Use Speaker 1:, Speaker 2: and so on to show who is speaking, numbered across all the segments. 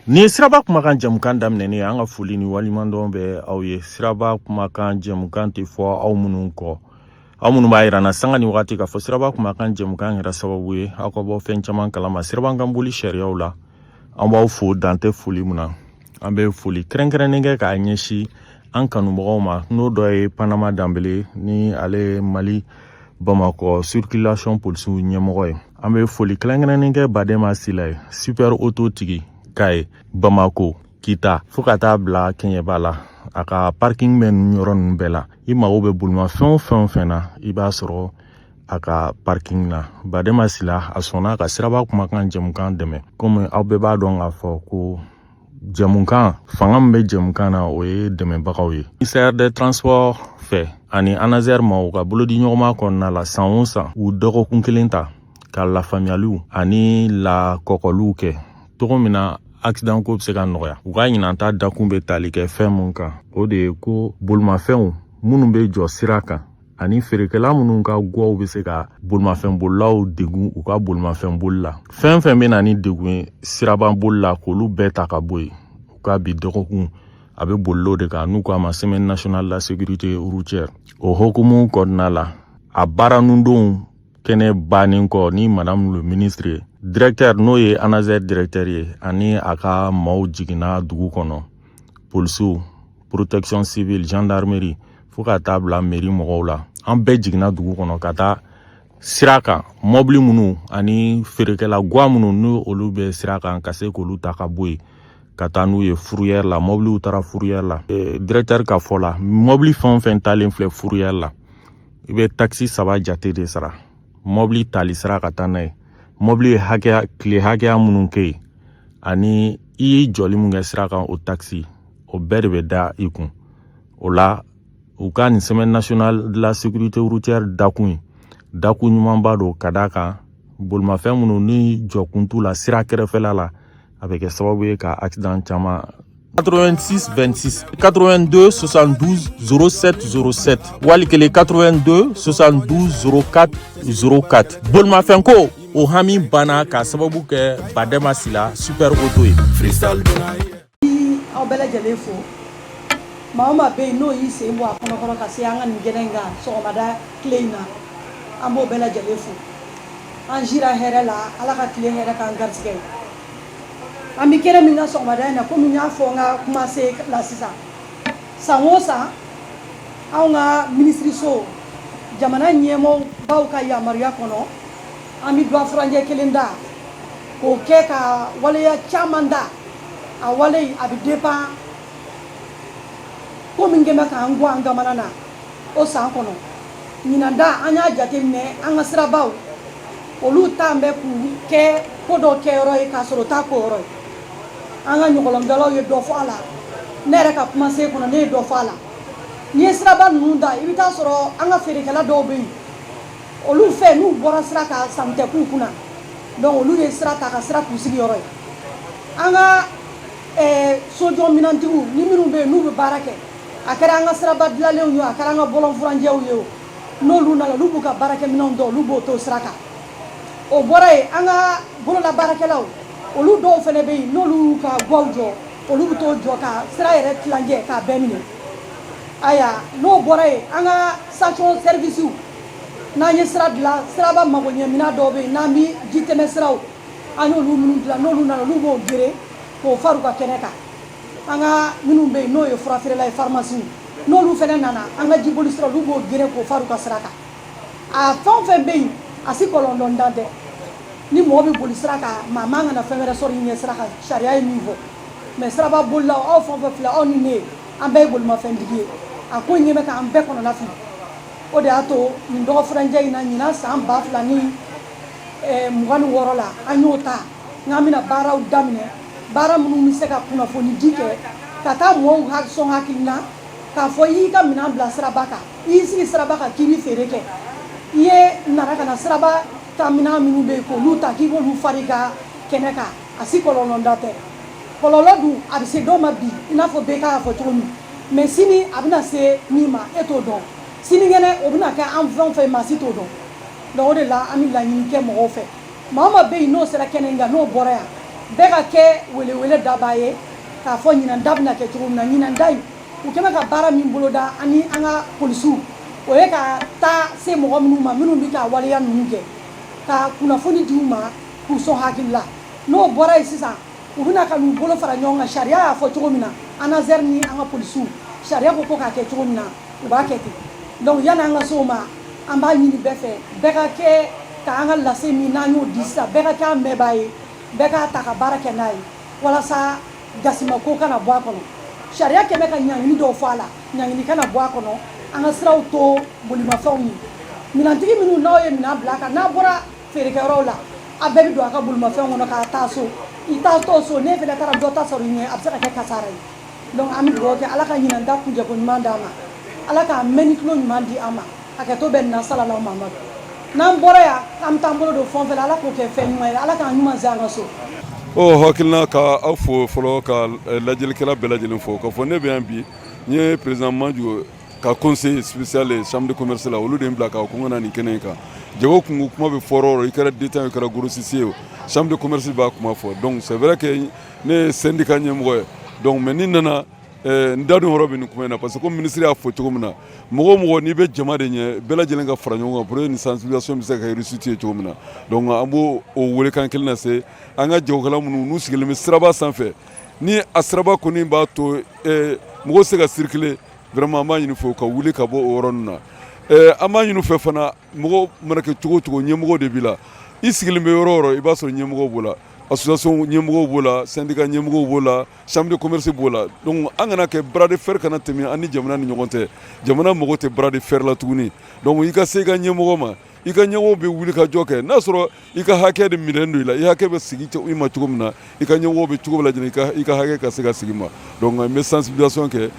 Speaker 1: Ni siraba kumakan jamukan daminɛni an ka foli ni walimadɔn bɛ aw ye. Siraba kumakan jamukan tɛ fɔ aw minnu kɔ. Aw minnu b'a yirana sanga ni wagati k'a fɔ siraba kumakan jamukan yɛrɛ sababu ye aw ka bɔ fɛn caman kalama sirabakan boli sariyaw la. An b'aw fo dante foli mun na. An bɛ foli kɛrɛnkɛrɛnnen kɛ k'a ɲɛsin an kanubagaw ma n'o dɔ ye Panama Dambele ni ale Mali Bamako circulation polisiw ɲɛmɔgɔ ye. An bɛ foli kɛrɛnkɛrɛnnen kɛ Badema Sila ye super auto tigi Kaye Bamako Kita fo ka taa bila Keɲɛba la a ka parking bɛ yɔrɔ ninnu bɛɛ la. I mago bɛ bolimafɛn o fɛn na i b'a sɔrɔ a ka parking na. Badema Sila a sɔnna ka siraba kumakan jamukan dɛmɛ komi aw bɛɛ b'a dɔn k'a fɔ ko jamukan fanga min bɛ jamukan na o ye dɛmɛbagaw ye. Ministère des Transports fɛ ani ANASER ma u ka bolodi ɲɔgɔnma kɔnɔna la san o san u dɔgɔkun kelen ta ka lafaamuyaliw ani lakɔkɔliw kɛ togo min na accident ko bɛ se ka nɔgɔya. U ka ɲinanta dakun bɛ tali kɛ fɛn mun kan o de ye ko bolimafɛnw minnu bɛ jɔ sira kan ani feerekɛla minnu ka guwaw bɛ se ka bolimafɛn bolilaw degun u ka bolimafɛn boli la. Fɛn fɛn bɛ na ni degun ye siraban boli la k'olu bɛɛ ta ka bɔ yen. U ka bi dɔgɔkun a bɛ bolilaw de kan n'u k'a ma semaine nationale de la sécurité routière. O hokumu kɔnɔna la a baara nundonw kɛnɛ bannen kɔ ni madame le ministre ye directeur n'o ye ANASER directeur ye ani a ka maaw jiginna dugu kɔnɔ polisiw protection civile gendarmerie fo ka taa bila mairie mɔgɔw la. An bɛɛ jiginna dugu kɔnɔ ka taa sira kan mobili minnu ani feerekɛla guwa minnu n'o olu bɛ sira kan ka se k'olu ta ka bɔ yen ka taa n'u ye fourrière la. Mobiliw taara fourrière la. Directeur ka fɔ la mobili fɛn o fɛn talen filɛ fourrière la i bɛ taxi 3 jate de sara. Mobili tali sira ka taa n'a ye. Mobili ye hakɛya tile hakɛya minnu kɛ yen ani i ye jɔli min kɛ sira kan o taxi o bɛɛ de bɛ da i kun. O la u ka nin semaine nationale de la sécurité routière dakun ɲumanba don ka d'a kan bolimafɛn minnu ni jɔkun t'u la sira kɛrɛfɛla la a bɛ kɛ sababu ye ka accident caman 86 26 82 72 07 07 wali kele 82 72 04 04. Bolimafɛn ko o hami banna ka sababu kɛ Badema Sila super auto ye.
Speaker 2: Aw bɛɛ lajɛlen fo maa o maa bɛ yen n'o y'i sen bɔ a kɔnɔ ka se an ka nin gɛrɛ in kan sɔgɔmada tile in na an b'o bɛɛ lajɛlen fo. An jira hɛrɛ la Ala ka tile hɛrɛ k'an garisɛgɛ ye. An bɛ kɛnɛ min ka sɔgɔmada in na komi n y'a fɔ n ka kumasen la sisan san o san anw ka minisiriso jamana ɲɛmɔgɔbaw ka yamaruya kɔnɔ an bɛ dɔ furancɛ kelen da k'o kɛ ka waleya caman da a wale a bɛ dépend ko min kɛmɛ k'an guwa an gamana na o san kɔnɔ ɲinan da an y'a jateminɛ an ka sirabaw olu t'an bɛ k'u kɛ ko dɔ kɛyɔrɔ ye k'a sɔrɔ o t'a kɛyɔrɔ ye. An ka ɲɔgɔlɔnbɛlaw ye dɔ fɔ a la ne yɛrɛ ka kumasen kɔnɔ ne ye dɔ fɔ a la. N'i ye siraba ninnu da i bɛ taa sɔrɔ an ka feerekɛla dɔw bɛ yen olu fɛ n'u bɔra sira kan sanu tɛ k'u kunna donc olu ye sira ta ka sira k'u sigiyɔrɔ ye. An ka sojɔ minantigiw ni minnu bɛ yen n'u bɛ baara kɛ a kɛra an ka siraba dilanlenw ye a kɛra an ka bɔlɔnfurancɛw ye o n'olu nana olu b'u ka baarakɛminɛnw dɔn olu b'o to sira kan. O bɔra yen an ka bololabaarakɛlaw olu dɔw fana bɛ yen n'olu y'u ka guwaw jɔ olu bɛ t'o jɔ ka sira yɛrɛ tilancɛ k'a bɛɛ minɛ. Aya n'o bɔra yen an ka station service n'an ye sira dilan siraba magoɲɛminɛn dɔw bɛ yen n'an bɛ ji tɛmɛ siraw an y'olu minnu dilan n'olu nana olu b'o gere k'o fara u ka kɛnɛ kan. An ka minnu bɛ yen n'o ye fura feerela ye pharmacie n'olu fana nana an ka jiboli sira olu b'o gere k'o fara u ka sira kan. A fɛn o fɛn bɛ yen a si kɔlɔn dan tɛ. Ni mɔgɔ bɛ boli sira kan maa man kana fɛn wɛrɛ sɔrɔ i ɲɛ sira kan sariya ye min fɔ mais siraba bolilaw aw fɛn o fɛn filɛ aw ni ne an bɛɛ ye bolimafɛntigi ye a ko ɲɛ bɛ k'an bɛɛ kɔnɔna fili. O de y'a to nin dɔgɔ furancɛ in na ɲinan san 2026 la an y'o ta n'an bɛna baaraw daminɛ baara minnu bɛ se ka kunnafoni di kɛ ka taa mɔgɔw sɔn hakili na k'a fɔ i y'i ka minɛn bila siraba kan i y'i sigi siraba kan k'i bɛ feere kɛ i ye nana ka na siraba ta minɛn minnu bɛ yen k'olu ta k'i k'olu fara i ka kɛnɛ kan a si kɔlɔlɔ da tɛ. Kɔlɔlɔ dun a bɛ se dɔw ma bi i n'a fɔ bɛɛ k'a fɔ cogo min mais sini a bɛna se min ma e t'o dɔn sinikɛnɛ o bɛna kɛ an fɛn o fɛn maa si t'o dɔn. Donc o de la an bɛ laɲini kɛ mɔgɔw fɛ maa o maa bɛ yen n'o sera kɛnɛ in kan n'o bɔra yan bɛɛ ka kɛ welewele daba ye k'a fɔ ɲinan da bɛna kɛ cogo min na ɲinan da in u kɛmɛ ka baara min boloda ani an ka polisiw o ye ka taa se mɔgɔ minnu ma minnu bɛ ka waleya ninnu kɛ ka kunnafoni di u ma k'u sɔn hakili la n'o bɔra yen sisan u bɛna ka n'u bolo fara ɲɔgɔn kan sariya y'a fɔ cogo min na ANASER ni an ka polisiw sariya ko k'a kɛ cogo min na u b'a kɛ ten donc yanni an ka se o ma an b'a ɲini bɛɛ fɛ bɛɛ ka kɛ k'an ka lase min n'an y'o di sisan bɛɛ ka kɛ an mɛnbaa ye bɛɛ k'a ta ka baara kɛ n'a ye walasa gasimako kana bɔ a kɔnɔ sariya kɛmɛ ka ɲaŋini dɔw fɔ a la ɲaŋini kana bɔ a kɔnɔ an ka siraw to bolimafɛnw ye minantigi minnu n'aw ye minan bila a kan n'a bɔra feerekɛyɔrɔw la a bɛɛ bɛ don a ka bolimafɛn kɔnɔ k'a taa so i t'a to so ne fana taara dɔ ta sɔrɔ i ɲɛ a bɛ se ka kɛ kasara ye donc an bɛ dugawu kɛ ala ka ɲinan da kunjɛko ɲuman d'an ma ala k'a mɛn ni tulo ɲuman di an ma hakɛto bɛ nin na salalaw mamadu n'an bɔra yan an bɛ taa an bolo don fɛn o fɛn la ala k'o kɛ fɛn ɲuman ye ala k'an ɲuman se an ka so.
Speaker 3: hakilina ka aw fo fɔlɔ ka lajɛlikɛla bɛɛ lajɛlen fo k'a fɔ ne bɛ yan bi n ye président Manju ka conseil spécial chambre de commerce la olu de ye n bila ka ko n ka na nin kɛnɛ in kan jago kunko kuma bɛ fɔ yɔrɔ i kɛra détail i kɛra grossiste ye chambre de commerce b'a kuma fɔ donc c'est vrai que ne ye syndicat ɲɛmɔgɔ ye donc mais ni nana n da dun yɔrɔ bɛ nin kuma in na parce que comme ministre y'a fɔ cogo min na mɔgɔ o mɔgɔ n'i bɛ jama de ɲɛ bɛɛ lajɛlen ka fara ɲɔgɔn kan pour que nin sensibilisation bɛ se ka kɛ réussite ye cogo min na donc an b'o welekan kelen lase an ka jagokɛla minnu n'u sigilen bɛ siraba sanfɛ ni a siraba kɔni b'a to mɔgɔw se ka circuler vraiment an b'a ɲini fɛ u ka wuli ka bɔ o yɔrɔ ninnu na an b'a ɲini fɛ fana mɔgɔ mana kɛ cogo o cogo ɲɛmɔgɔ de b'i la i sigilen bɛ yɔrɔ o yɔrɔ i b'a sɔrɔ ɲɛmɔgɔ b'o la association ɲɛmɔgɔw b'o la syndicat ɲɛmɔgɔw b'o la chambre de commerce b'o la donc an kana kɛ bras de fer kana tɛmɛ an ni jamana ni ɲɔgɔn cɛ jamana mago tɛ bras de fer la tuguni donc i ka se i ka ɲɛmɔgɔ ma i ka ɲɛmɔgɔ bɛ wuli ka jɔ kɛ n'a sɔrɔ i ka hakɛ de minɛlen don i la i hakɛ bɛ sigi i ma cogo min na i ka ɲɛmɔgɔ bɛ cogo bɛɛ lajɛlen i ka hakɛ ka se ka sigi ma donc n bɛ sensibilisation kɛ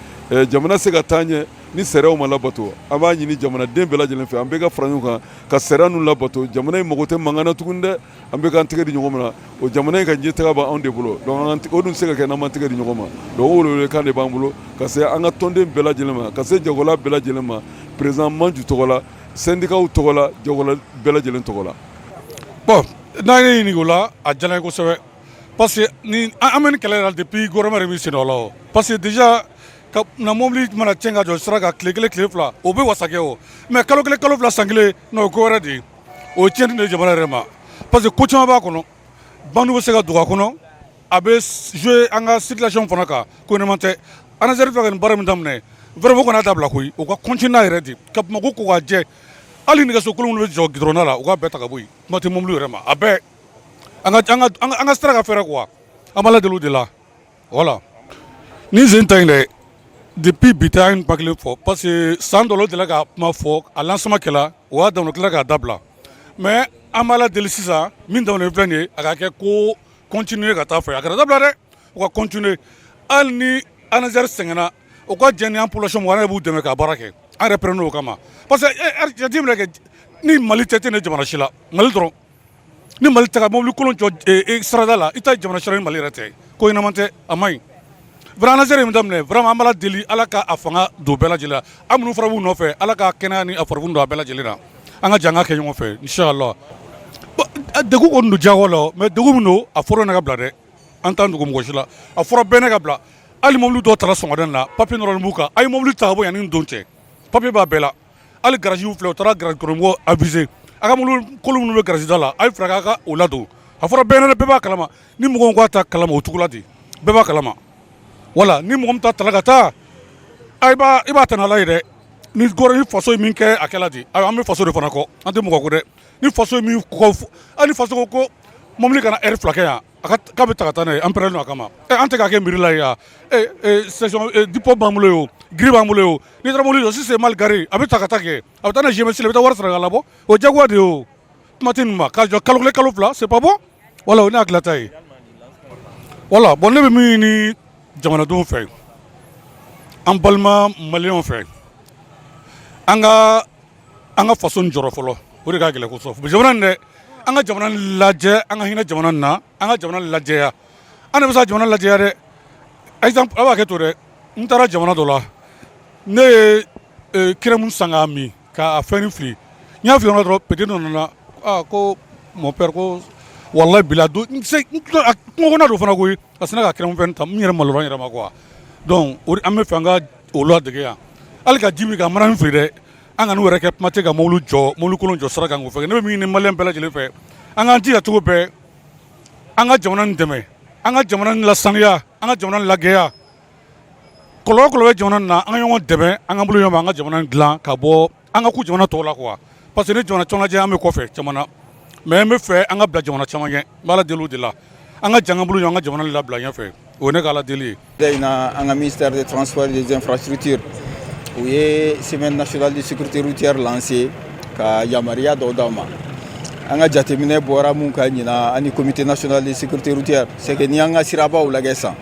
Speaker 3: jamana se ka taa ɲɛ ni sariyaw ma labato an b'a ɲini jamanaden bɛɛ lajɛlen fɛ an bɛɛ ka fara ɲɔgɔn kan ka sariya ninnu labato jamana in mago tɛ mankan na tuguni dɛ an bɛɛ k'an tɛgɛ di ɲɔgɔn ma o jamana in ka ɲɛtaga b'anw de bolo donc o dun tɛ se ka kɛ n'an m'an tɛgɛ di ɲɔgɔn ma donc o welekan de b'an bolo ka se an ka tɔnden bɛɛ lajɛlen ma ka se jagokɛla bɛɛ lajɛlen ma président Manju tɔgɔ la syndicat tɔgɔ la jagokɛla bɛɛ lajɛlen tɔgɔ la.
Speaker 4: bon n'an ye ɲininka o la a diyara n ye kosɛbɛ parce que ni an bɛ nin kɛlɛ la depuis gouvernement yɛrɛ bɛ sen dɔ la o parce que déjà ka na mobili mana tiɲɛ ka jɔ sira kan tile kelen tile fila o bɛ wasa kɛ o mais kalo kelen kalo fila san kelen n'o ye ko wɛrɛ de ye o ye tiɲɛni de ye jamana yɛrɛ ma parce que ko caman b'a kɔnɔ banque bɛ se ka don a kɔnɔ a bɛ jouer an ka circulation fana kan ko ɲɛnama tɛ ANASER filɛ ka nin baara min daminɛ vraiment o kana dabila koyi o ka continuer n'a yɛrɛ de ka Bamako ko ka jɛ hali nɛgɛso kolon minnu bɛ jɔ gidɔrɔnda la u k'a bɛɛ ta ka bɔ yen kuma tɛ mobili yɛrɛ ma a bɛɛ an ka sira ka fɛɛrɛ quoi an b'a ladeli o de la voilà ni sen ta in dɛ depuis bi ta an ye ba kelen fɔ parce que san dɔ la o delila ka kuma fɔ a lancement kɛla o y'a daminɛ o tilala k'a dabila mais an b'a ladeli sisan min daminɛ filɛ nin ye a ka kɛ ko continuer ka taa fɛ a kana dabila dɛ u ka continuer hali ni ANASER sɛgɛnna u ka jɛ ni an population mɔgɔ yɛrɛ b'u dɛmɛ ka baara kɛ an yɛrɛ pɛrɛnn'o o kama parce que jateminɛ kɛ ni Mali tɛ tɛ ne jamana si la Mali dɔrɔn ni Mali tɛ ka mobili kolon jɔ sarada la i t'a jamana si la ni Mali yɛrɛ tɛ ko ɲɛnama tɛ a man ɲi vraiment ANASER ye min daminɛ vraiment an b'a deli ala ka a fanga don bɛɛ lajɛlen la an minnu fana b'u nɔfɛ ala ka kɛnɛya ni a farifoni don a bɛɛ lajɛlen na an ka jɛ an ka kɛ ɲɔgɔn fɛ inshallah degun kɔni don diyagoya la mais degun min don a fɔra ne ka bila dɛ an t'an dogo mɔgɔ si la a fɔra bɛɛ ne ka bila hali mobili dɔw taara sɔgɔmada na papier nɔrɔlen b'u kan a ye mobili ta ka bɔ yan ni don cɛ papier b'a bɛɛ la hali garage filɛ u taara garage kɔnɔmɔgɔw aviser a ka mobili kolon minnu bɛ garage da la a ye fɛɛrɛ k'a ka o ladon a fɔra bɛɛ ne bɛɛ b'a kalama ni mɔgɔw k'a ta kalama o cogo la ten bɛɛ b'a kalama wala ni mɔgɔ min ta tala ka taa i b'a ta n'ala ye dɛ ni faso ye min kɛ a kɛla de an bɛ faso de fana kɔ an tɛ mɔgɔ ko dɛ ni faso ye min kɔ hali ni faso ko mobili kana heure fila kɛ yan k'a bɛ ta ka taa n'a ye an pɛrɛnnen don a kama an tɛ k'a kɛ miiri la ye yan section dépôt b'an bolo ye o giri b'an bolo ye o n'i taara mobili jɔ si c'est mal garé a bɛ ta ka taa kɛ a bɛ taa n'a ye GMS la i bɛ taa wari sara k'a labɔ o ye diyagoya de ye o kuma tɛ nin ma k'a jɔ kalo kelen kalo fila c'est pas bon wala o ne hakilata ye wala bon ne bɛ min ɲini jamanadenw fɛ an balima maliyɛnw fɛ an ka faso nin jɔrɔ fɔlɔ o de ka gɛlɛn kosɛbɛ jamana nin dɛ an ka jamana lajɛ an ka hinɛ jamana nin na an ka jamana lajɛya an de bɛ se ka jamana lajɛya dɛ exemple a b'a kɛ to dɛ n taara jamana dɔ la ne ye kirɛmu san k'a min k'a fɛnni fili n y'a fili yɔrɔ dɔrɔn petit dɔ nana ko mon père ko wallahi bila do se ko na do fana ko asina ka kram fen tam yere maloro yere ma quoi donc o am fe nga o lo de ya al ka jimi ka maran fride anga no reke mate ga molu kolon jo sara ga ngo fe ne mi ni malen bela jele fe anga ti ya to be anga jamana ndeme anga jamana la sangya anga jamana la geya kolo jamana na anga yon debe anga bulu yon anga jamana glan ka bo anga ku jamana to la quoi parce que ne jamana chona je ame ko fe jamana mais me fe anga bla jamana chama ye bala delu de la anga janga bulu yon anga jamana la bla yan fe o ne kala deli
Speaker 5: ina anga ministère des transports et des infrastructures où est semaine nationale de sécurité routière lancée ka yamaria do dama anga jatemine bora mun ka nyina ani comité national de sécurité routière c'est que ni anga siraba ou la gessa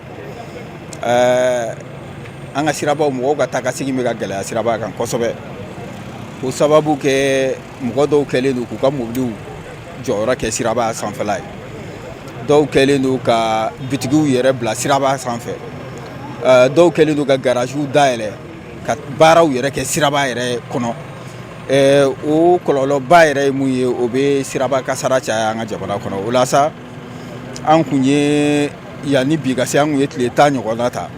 Speaker 5: anga siraba mo ga takasigi me ga gala siraba kan kosobe ko sababu ke mo do kele du ku ka mobili jora ke siraba sanfalai do kele du ka bitigu yere bla siraba sanfe do kele du ka garage daele ka baraw yere ke siraba yere kono o kololo ba yɛrɛ mun ye o be siraba kasara caya an ka jamana kɔnɔ o la sa an kun ye yanni bi ka se an kun ye tile 10 ɲɔgɔnna ta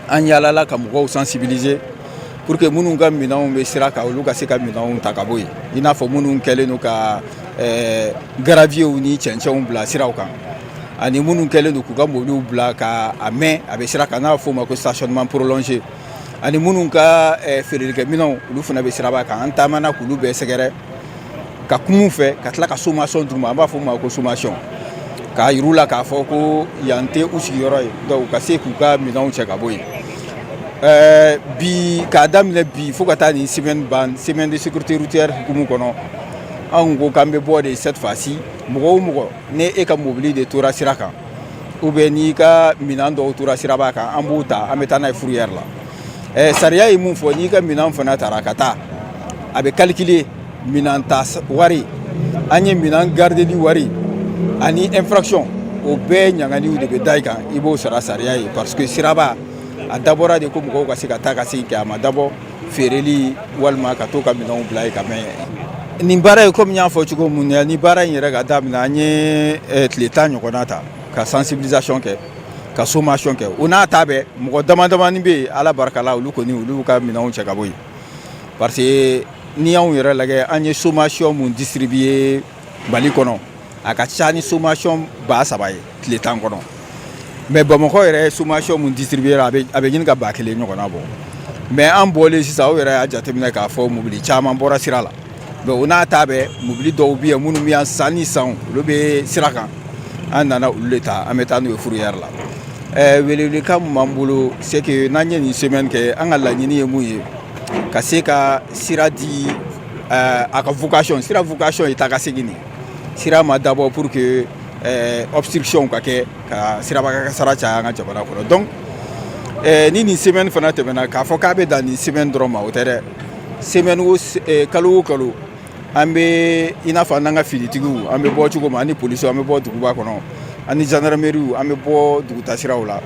Speaker 5: an yalala ka mɔgɔw sensibiliser pour que minnu ka minɛnw bɛ sira kan olu ka se ka minɛnw ta ka bɔ yen i n'a fɔ minnu kɛlen don ka gravierw ni cɛncɛnw bila siraw kan ani minnu kɛlen don k'u ka mobiliw bila ka a mɛn a bɛ sira kan n'a bɛ f'o ma ko stationnement prolongé ani minnu ka feerelikɛ minɛnw olu fana bɛ siraba kan an taamana k'olu bɛɛ sɛgɛrɛ ka kumu fɛ ka tila ka sommation d'u ma an b'a fɔ o ma ko sommation k'a yir'u la k'a fɔ ko yan tɛ u sigiyɔrɔ ye donc ka se k'u ka minɛnw cɛ ka bɔ yen bi k'a daminɛ bi fo ka taa nin semaine ban semaine de sécurité routière hukumu kɔnɔ anw ko k'an bɛ bɔ de cette fois-ci mɔgɔ o mɔgɔ ne e ka mobili de tora sira kan ou bien n'i ka minɛn dɔw tora siraba kan an b'u ta an bɛ taa n'a ye fourrière la sariya ye mun fɔ n'i ka minɛn fana tara ka taa a bɛ calculer minɛn ta wari an ye minɛn gardeli wari ani infraction o bɛɛ ɲaganiw de bɛ da i kan i b'o sara sariya ye parce que siraba a dabɔra de ko mɔgɔw ka se ka taa ka segin kɛ a ma dabɔ feereli walima ka to ka minɛnw bila yen ka mɛn nin baara ye komi n y'a fɔ cogo mun na ni baara in yɛrɛ ka daminɛ an ye tile 10 ɲɔgɔnna ta ka sensibilisation kɛ ka sommation kɛ o n'a ta bɛɛ mɔgɔ damadamani bɛ yen ala barika la olu kɔni olu ka minɛnw cɛ ka bɔ yen parce que ni y'anw yɛrɛ lajɛ an ye sommation mun distribuer Mali kɔnɔ a ka ca ni sommation 3,000 ye tile 10 kɔnɔ mais Bamakɔ yɛrɛ ye sommation mun distribuer a bɛ ɲini ka 1,000 ɲɔgɔnna bɔ mais an bɔlen sisan o yɛrɛ y'a jateminɛ k'a fɔ mobili caman bɔra sira la mais o n'a ta bɛɛ mobili dɔw bɛ yen minnu bɛ yan san ni san olu bɛ sira kan an nana olu de ta an bɛ taa n'u ye fourrière la welewelekan min b'an bolo c'est que n'an ye nin semaine kɛ an ka laɲini ye mun ye ka se ka sira di a ka vocation sira vocation ye taga segin de sira ma dabɔ pour que obstruction ka kɛ ka siraba kasara caya an ka jamana kɔnɔ donc ni nin semaine fana tɛmɛna k'a fɔ k'a bɛ dan nin semaine dɔrɔn ma o tɛ dɛ semaine o kalo o kalo an bɛ i n'a fɔ n'an ka finitigiw an bɛ bɔ cogo min ani policiers an bɛ bɔ duguba kɔnɔ ani gendarmerie an bɛ bɔ dugutasiraw la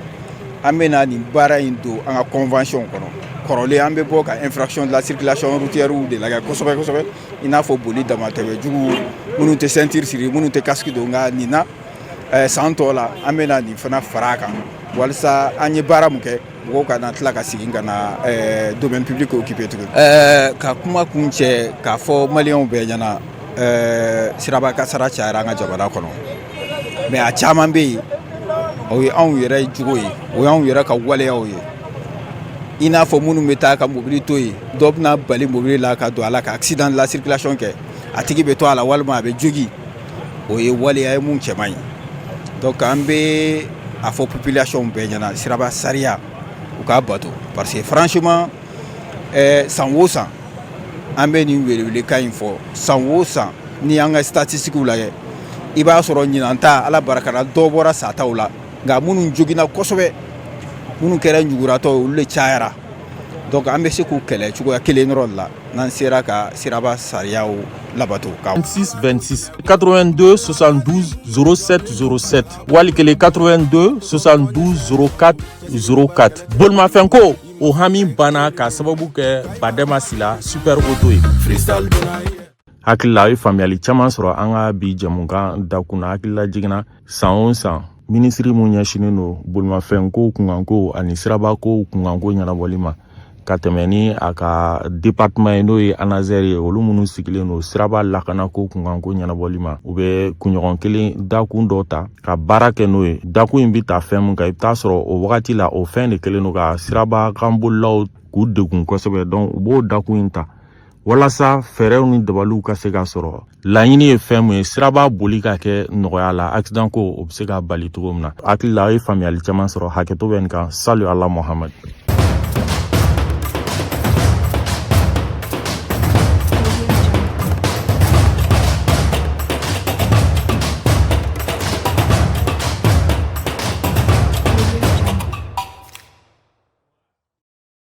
Speaker 5: an bɛ na nin baara in don an ka convention kɔnɔ kɔrɔlen an bɛ bɔ ka infraction de la circulation routière de lajɛ kosɛbɛ kosɛbɛ i n'a fɔ boli damatɛmɛjugu minnu tɛ ceinture siri minnu tɛ casque don nka nin na san tɔ la an bɛ na nin fana fara a kan walasa an ye baara mun kɛ mɔgɔw ka na tila ka segin ka na domaine public occupé tuguni ka kuma kun cɛ k'a fɔ maliyɛnw bɛɛ ɲɛna siraba kasara cayara an ka jamana kɔnɔ mais a caman bɛ yen o ye anw yɛrɛ jogo ye o y'anw yɛrɛ ka waleyaw ye i n'a fɔ minnu bɛ taa ka mobili to yen dɔ bɛna bali mobili la ka don a la ka accident de la circulation kɛ a tigi bɛ to a la walima a bɛ jogi o ye waleya ye mun cɛ man ɲi donc an bɛ a fɔ population bɛɛ ɲɛna siraba sariya u k'a bato parce que franchement san o san an bɛ nin welewelekan in fɔ san o san ni an ka statistiques lajɛ i b'a sɔrɔ ɲinan ta ala barika la dɔ bɔra sataw la nka minnu jogina kosɛbɛ minnu kɛra njuguratɔ olu de cayara donc an bɛ se k'u kɛlɛ cogoya kelen dɔrɔn la n'an sera ka siraba sariyaw labato
Speaker 1: 26 26 82 72 07 07 wali kele 82 72 04 04 bolimafɛn ko o hami banna k'a sababu kɛ badɛma sila super auto ye hakilila a ye faamuyali caman sɔrɔ an ka bi jɛmukan dakuna hakilila jiginna san o san minisiri mun ɲɛsinin no bolimafɛnko kunkanko ani sirabako kunkanko ɲɛnabɔli ma ka tɛmɛ ni a ka département ye n'o ye ANASER ye olu minnu sigilen no siraba lakanako kunkanko ɲɛnabɔli ma u bɛ kunɲɔgɔn kelen dakun dɔ ta ka baara kɛ n'o ye dakun in bi ta fɛn mun kan i bɛ taa sɔrɔ o wagati la o fɛn de kelen no ka siraba kanbolilaw k'u degun kosɛbɛ donc u b'o dakun in ta walasa fɛɛrɛw ni dabaliw ka se ka sɔrɔ laɲini ye fɛn mun ye siraba boli ka kɛ nɔgɔya la accident ko o bɛ se ka bali cogo min na hakili la a ye faamuyali caman sɔrɔ hakɛto bɛ nin kan salu ala Muhamad.